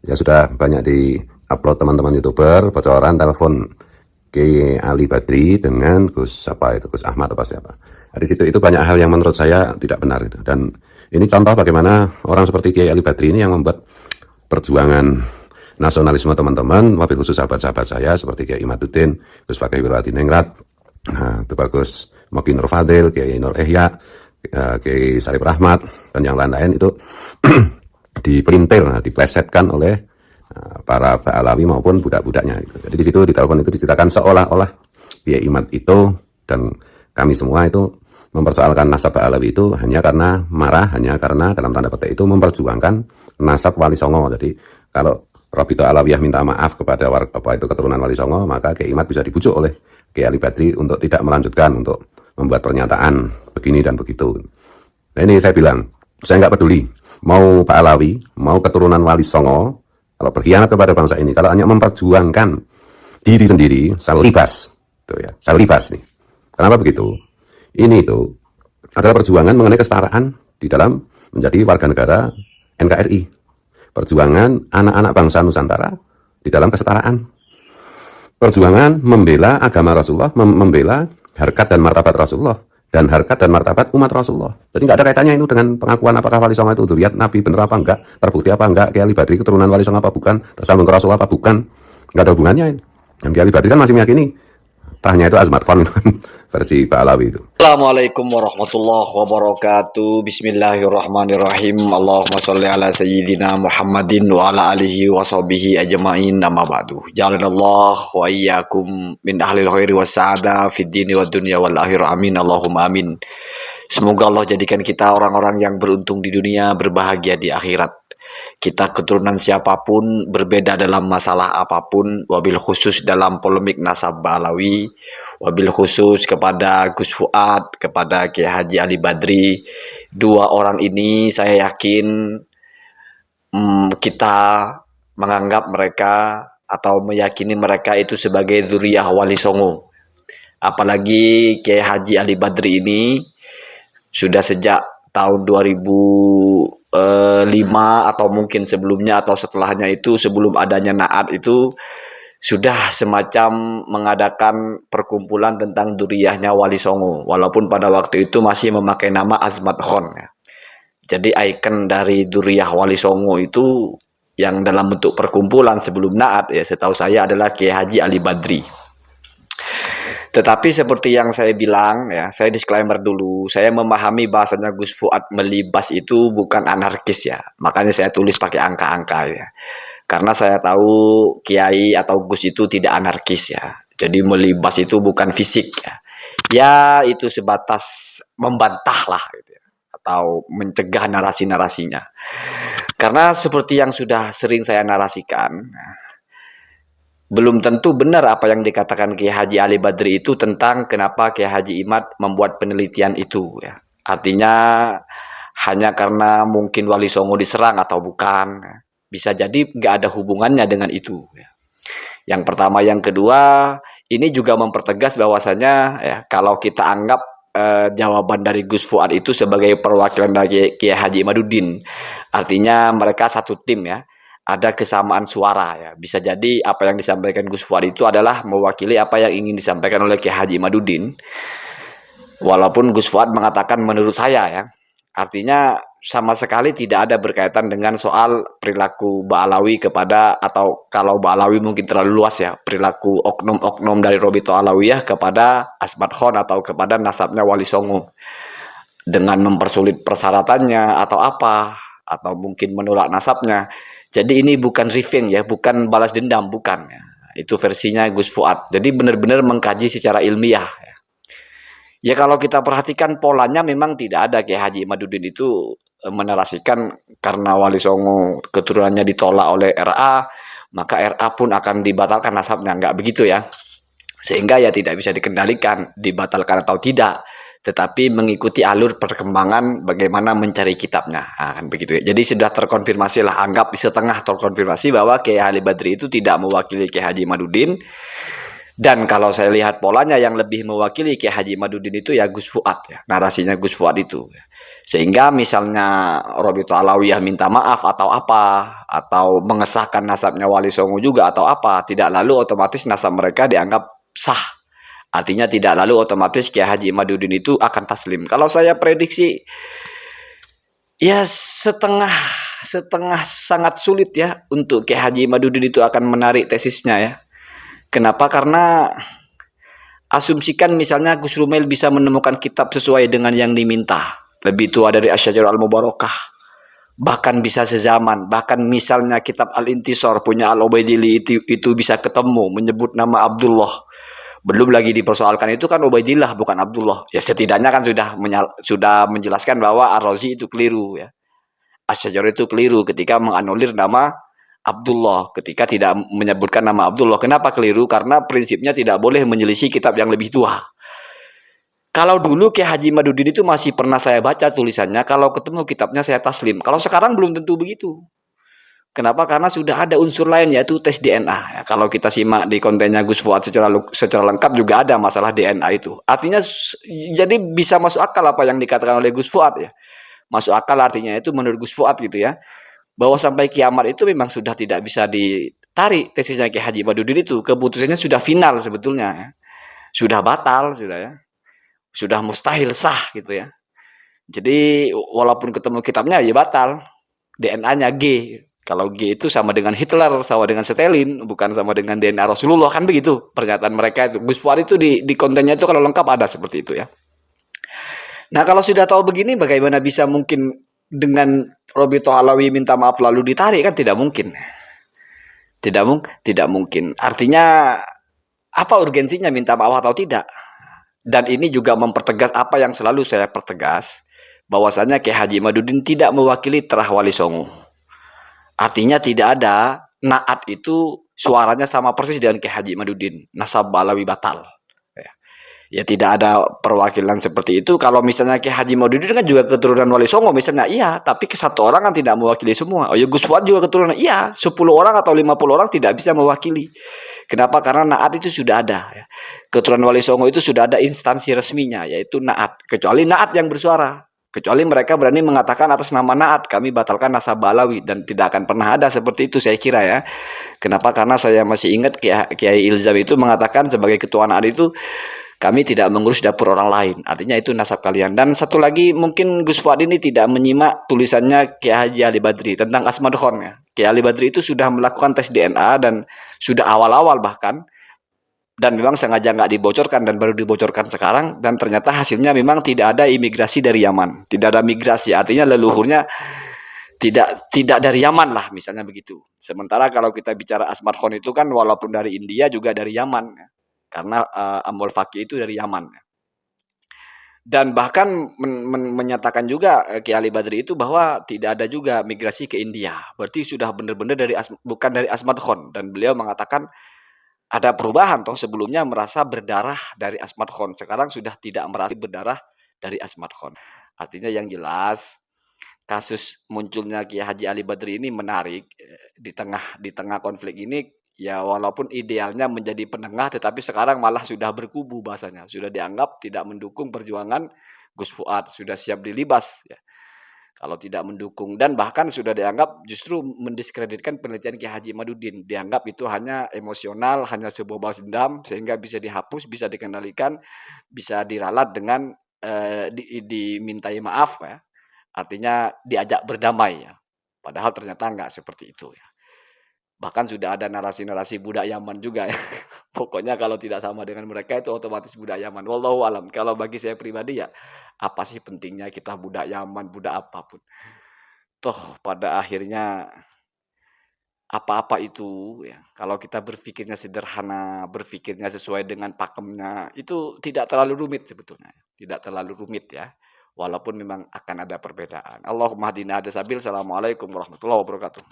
Ya sudah banyak di-upload teman-teman YouTuber, bocoran telepon Kiai Ali Badri dengan Gus Gus Ahmad apa siapa. Nah, di situ itu banyak hal yang menurut saya tidak benar itu. Dan ini contoh bagaimana orang seperti Kiai Ali Badri ini yang membuat perjuangan nasionalisme teman-teman, wabil khusus sahabat-sahabat saya seperti Kiai Imaduddin, Gus Fakih Wirwadiningrat, itu bagus Moki Nur Fadil, Kiai Nur Ehya, Kiai Sarip Rahmat, dan yang lain-lain itu dipelintir, diplesetkan oleh para Ba'alawi maupun budak-budaknya. Jadi di situ di telepon itu diceritakan seolah-olah Kiai Imad itu dan kami semua itu mempersoalkan nasab Ba'alawi itu hanya karena marah, hanya karena dalam tanda petik itu memperjuangkan nasab Wali Songo. Jadi kalau Robito Alawiyah minta maaf kepada keturunan Wali Songo, maka Kiai Imad bisa dibujuk oleh Kiai Ali Badri untuk tidak melanjutkan, untuk membuat pernyataan begini dan begitu. Nah ini saya bilang, saya nggak peduli mau Pak Alawi, mau keturunan Wali Songo, kalau berkhianat kepada bangsa ini, kalau hanya memperjuangkan diri sendiri, saya libas, tuh ya, saya libas nih. Kenapa begitu? Ini itu adalah perjuangan mengenai kesetaraan di dalam menjadi warga negara NKRI, perjuangan anak-anak bangsa Nusantara di dalam kesetaraan, perjuangan membela agama Rasulullah, membela harkat dan martabat Rasulullah dan harkat dan martabat umat Rasulullah. Jadi nggak ada kaitannya itu dengan pengakuan apakah Wali Songo itu dzurriyyat Nabi bener apa enggak, terbukti apa enggak, Kiai Ali Badri keturunan Wali Songo apa bukan, tersambung ke Rasulullah apa bukan, nggak ada hubungannya. Dan Kiai Ali Badri kan masih meyakini tanya itu azmat kon versi Pak Alawi itu. Assalamualaikum warahmatullahi wabarakatuh. Bismillahirrahmanirrahim. Allahumma sholli ala sayyidina Muhammadin wa ala alihi wa sahbihi ajma'in, amma ba'du. Jalanallah wa iyyakum min ahlil khairi was sa'ada fid dini wad dunya wal akhir. Amin Allahumma amin. Semoga Allah jadikan kita orang-orang yang beruntung di dunia, berbahagia di akhirat. Kita keturunan siapapun, berbeda dalam masalah apapun, wabil khusus dalam polemik nasab Ba'alawi, wabil khusus kepada Gus Fuad, kepada Kiai Haji Ali Badri. Dua orang ini saya yakin kita menganggap mereka atau meyakini mereka itu sebagai dzurriyyah Wali Songo. Apalagi Kiai Haji Ali Badri ini sudah sejak tahun 2005 atau mungkin sebelumnya atau setelahnya itu, sebelum adanya Naat itu sudah semacam mengadakan perkumpulan tentang dzurriyyahnya Wali Songo, walaupun pada waktu itu masih memakai nama Azmat Khon ya. Jadi ikon dari dzurriyyah Wali Songo itu yang dalam bentuk perkumpulan sebelum Naat ya, setahu saya adalah Kiai Haji Ali Badri. Tetapi seperti yang saya bilang ya, saya disclaimer dulu, saya memahami bahasanya Gus Fuad melibas itu bukan anarkis ya. Makanya saya tulis pakai angka-angka ya. Karena saya tahu Kiai atau Gus itu tidak anarkis ya. Jadi melibas itu bukan fisik ya. Ya itu sebatas membantah lah gitu ya. Atau mencegah narasi-narasinya. Karena seperti yang sudah sering saya narasikan, belum tentu benar apa yang dikatakan Kiai Haji Ali Badri itu tentang kenapa Kiai Haji Imad membuat penelitian itu ya. Artinya hanya karena mungkin Wali Songo diserang atau bukan, bisa jadi nggak ada hubungannya dengan itu ya. Yang pertama, yang kedua, ini juga mempertegas bahwasanya ya, kalau kita anggap jawaban dari Gus Fuad itu sebagai perwakilan dari Kiai Haji Imaduddin, artinya mereka satu tim ya, ada kesamaan suara ya. Bisa jadi apa yang disampaikan Gus Fuad itu adalah mewakili apa yang ingin disampaikan oleh Kiai Haji Imaduddin. Walaupun Gus Fuad mengatakan menurut saya ya, artinya sama sekali tidak ada berkaitan dengan soal perilaku Ba'alawi kepada, atau kalau Ba'alawi mungkin terlalu luas ya, perilaku oknum-oknum dari Robito Alawiyah kepada Azmat Khon atau kepada nasabnya Wali Songo dengan mempersulit persyaratannya atau apa, atau mungkin menolak nasabnya. Jadi ini bukan revenge ya, bukan balas dendam, bukan ya. Itu versinya Gus Fuad. Jadi benar-benar mengkaji secara ilmiah ya. Ya kalau kita perhatikan polanya memang tidak ada Kiai Haji Imaduddin itu menarasikan karena Wali Songo keturunannya ditolak oleh RA, maka RA pun akan dibatalkan nasabnya, enggak begitu ya. Sehingga ya tidak bisa dikendalikan dibatalkan atau tidak, tetapi mengikuti alur perkembangan bagaimana mencari kitabnya, nah, kan begitu ya. Jadi sudah terkonfirmasi lah, anggap setengah terkonfirmasi bahwa Kiai Ali Badri itu tidak mewakili Kiai Haji Imaduddin, Dan kalau saya lihat polanya yang lebih mewakili Kiai Haji Imaduddin itu ya Gus Fuad ya, narasinya Gus Fuad itu. Sehingga misalnya Robito Alawiyah minta maaf atau apa, atau mengesahkan nasabnya Wali Songo juga atau apa, tidak lalu otomatis nasab mereka dianggap sah. Artinya tidak lalu otomatis Kiai Haji Imaduddin itu akan taslim. Kalau saya prediksi ya setengah setengah sangat sulit ya untuk Kiai Haji Imaduddin itu akan menarik tesisnya ya. Kenapa? Karena asumsikan misalnya Gus Rumail bisa menemukan kitab sesuai dengan yang diminta. Lebih tua dari Asy-Syajarah Al-Mubarakah. Bahkan bisa sezaman. Bahkan misalnya kitab Al-Intisar punya Al-Ubaidillah itu bisa ketemu. Menyebut nama Abdullah. Belum lagi dipersoalkan itu kan Ubaidillah bukan Abdullah. Ya setidaknya kan sudah menjelaskan bahwa Ar-Razi itu keliru ya. Asy-Syajarah itu keliru ketika menganulir nama Abdullah ketika tidak menyebutkan nama Abdullah. Kenapa keliru? Karena prinsipnya tidak boleh menyelisih kitab yang lebih tua. Kalau dulu Kiai Haji Imaduddin itu masih pernah saya baca tulisannya, kalau ketemu kitabnya saya taslim. Kalau sekarang belum tentu begitu. Kenapa? Karena sudah ada unsur lain yaitu tes DNA. Ya, kalau kita simak di kontennya Gus Fuad secara lengkap juga ada masalah DNA itu. Artinya jadi bisa masuk akal apa yang dikatakan oleh Gus Fuad ya. Masuk akal artinya itu menurut Gus Fuad gitu ya. Bahwa sampai kiamat itu memang sudah tidak bisa ditarik tesisnya Kiai Haji Imaduddin itu. Keputusannya sudah final sebetulnya ya. Sudah batal sudah ya. Sudah mustahil sah gitu ya. Jadi walaupun ketemu kitabnya ya batal. DNA-nya G. Kalau G itu sama dengan Hitler, sama dengan Stalin, bukan sama dengan DNA Rasulullah kan begitu pernyataan mereka itu. Gus Fuad itu di kontennya itu kalau lengkap ada seperti itu ya. Nah kalau sudah tahu begini bagaimana bisa mungkin dengan Robito Alawi minta maaf lalu ditarik kan tidak mungkin. Tidak mungkin. Artinya apa urgensinya minta maaf atau tidak? Dan ini juga mempertegas apa yang selalu saya pertegas, bahwasanya Kiai Haji Imaduddin tidak mewakili terah Wali Songo. Artinya tidak ada naat itu suaranya sama persis dengan Kiai Haji Imaduddin, nasab Alawi batal. Ya tidak ada perwakilan seperti itu. Kalau misalnya Kiai Haji Imaduddin kan juga keturunan Wali Songo misalnya, iya, tapi ke satu orang kan tidak mewakili semua. Oh ya Gus Fuad juga keturunan, iya, 10 orang atau 50 orang tidak bisa mewakili. Kenapa? Karena naat itu sudah ada ya. Keturunan Wali Songo itu sudah ada instansi resminya yaitu naat, kecuali naat yang bersuara. Kecuali mereka berani mengatakan atas nama naat kami batalkan nasab Alawi, dan tidak akan pernah ada seperti itu saya kira ya. Kenapa? Karena saya masih ingat Kiai Ilzam itu mengatakan sebagai ketua naat itu kami tidak mengurus dapur orang lain. Artinya itu nasab kalian. Dan satu lagi mungkin Gus Fuad ini tidak menyimak tulisannya Kiai Haji Ali Badri tentang Asmad Khon ya. Kiai Ali Badri itu sudah melakukan tes DNA dan sudah awal-awal bahkan, dan memang sengaja nggak dibocorkan dan baru dibocorkan sekarang, dan ternyata hasilnya memang tidak ada imigrasi dari Yaman, tidak ada migrasi, artinya leluhurnya tidak dari Yaman lah misalnya begitu. Sementara kalau kita bicara Asmad Khon itu kan walaupun dari India juga dari Yaman ya. Karena Amul Faqih itu dari Yaman. Dan bahkan menyatakan juga Kiai Ali Badri itu bahwa tidak ada juga migrasi ke India. Berarti sudah benar-benar bukan dari Asmad Khon. Dan beliau mengatakan ada perubahan toh, sebelumnya merasa berdarah dari Asmad Khon, sekarang sudah tidak merasa berdarah dari Asmad Khon. Artinya yang jelas kasus munculnya Kiai Haji Ali Badri ini menarik di tengah konflik ini. Ya walaupun idealnya menjadi penengah, tetapi sekarang malah sudah berkubu bahasanya. Sudah dianggap tidak mendukung perjuangan Gus Fuad, sudah siap dilibas ya. Kalau tidak mendukung, dan bahkan sudah dianggap justru mendiskreditkan penelitian Kiai Haji Imaduddin. Dianggap itu hanya emosional, hanya sebuah balas dendam, sehingga bisa dihapus, bisa dikendalikan, bisa diralat dengan dimintai maaf ya. Artinya diajak berdamai ya. Padahal ternyata enggak seperti itu ya. Bahkan sudah ada narasi-narasi budak Yaman juga ya. Pokoknya kalau tidak sama dengan mereka itu otomatis budak Yaman. Wallahu alam. Kalau bagi saya pribadi ya, apa sih pentingnya kita budak Yaman, budak apapun. Toh pada akhirnya apa-apa itu ya, kalau kita berpikirnya sederhana, berpikirnya sesuai dengan pakemnya, itu tidak terlalu rumit sebetulnya. Tidak terlalu rumit ya. Walaupun memang akan ada perbedaan. Allahumma hadina hada sabil. Assalamualaikum warahmatullahi wabarakatuh.